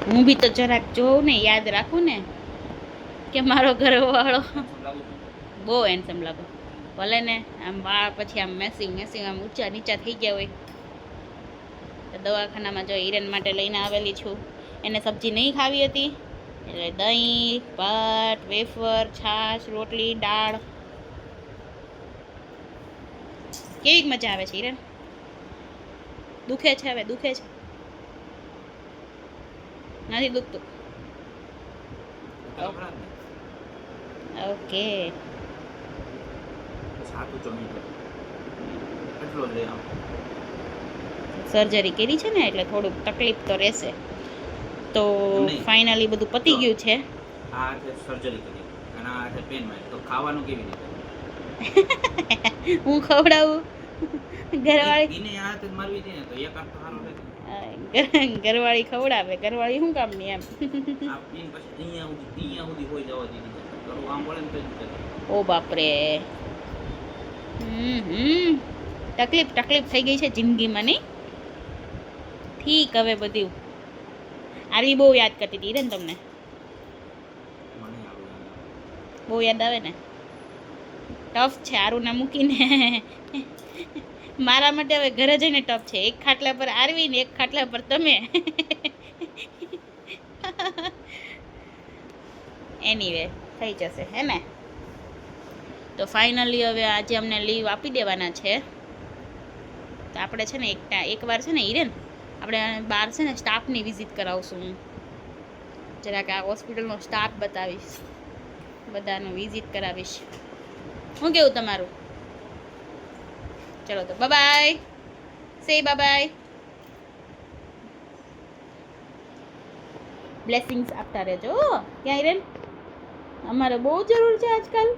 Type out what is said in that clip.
હું બી તો જરાક જોઉં ને, યાદ રાખું ને કે મારો ઘરવાળો બહુ હેન્ડસમ લાગો. ભલે ને આમ વાળ પછી આમ મેસિંગ આમ ઊંચા નીચા થઈ ગયા હોય. તો દવાખાનામાં જો હિરેન માટે લઈને આવેલી છું. એને સબ્જી નહીં ખાવી હતી એટલે દહીં, ભાત, વેફર, છાશ, રોટલી, દાળ. કેવી મજા આવે છે હિરેન? દુખે છે હવે? દુખે છે? નથી દુખતું? ઓકે. સર્જરી કરી છે ને એટલે થોડુંક તકલીફ તો રહેશે. તો ફાઇનલી બધું પતી ગયું છે. આ સર્જરી કરી અને આ પેન માં તો ખાવાનું કેવી રીતે? હું ખવડાવું ઘરવાળી? એને આ તો મારવી દે ને તો એક આપ તો સારો રહે. ઘરવાળી ખવડાવે. ઘરવાળી શું કામ ની એમ? આ પીન પછી અહીંયા સુધી હોય જવા દીધી. થોડું આમ બોલે ને તો ઓ બાપરે. તકલીફ થઈ ગઈ છે જિંદગીમાં નહીં? ઠીક હવે બધું. આરવી બહુ યાદ કરતી હતી ને તમને? બહુ યાદ આવે ને? ટફ છે આરુને મૂકીને. મારા માટે હવે ઘરે જઈને ટફ છે. એક ખાટલા પર આરવી ને એક ખાટલા પર તમે. એનીવે થઈ જશે હે ને? તો ફાઇનલી હવે આજે અમને લીવ આપી દેવાના છે. તો આપણે છે ને એકવાર છે ને હિરેન, આપણે બહાર છે ને સ્ટાફની વિઝિટ કરાવશું. હું જરાક આ હોસ્પિટલનો સ્ટાફ બતાવીશ, બધાનું વિઝિટ કરાવીશ. શું કેવું તમારું? ચલો તો બાય. સે બાય. બ્લેસિંગ્સ આપતા રહેજો. ક્યાં હિરેન? અમારે બહુ જરૂર છે આજકાલ.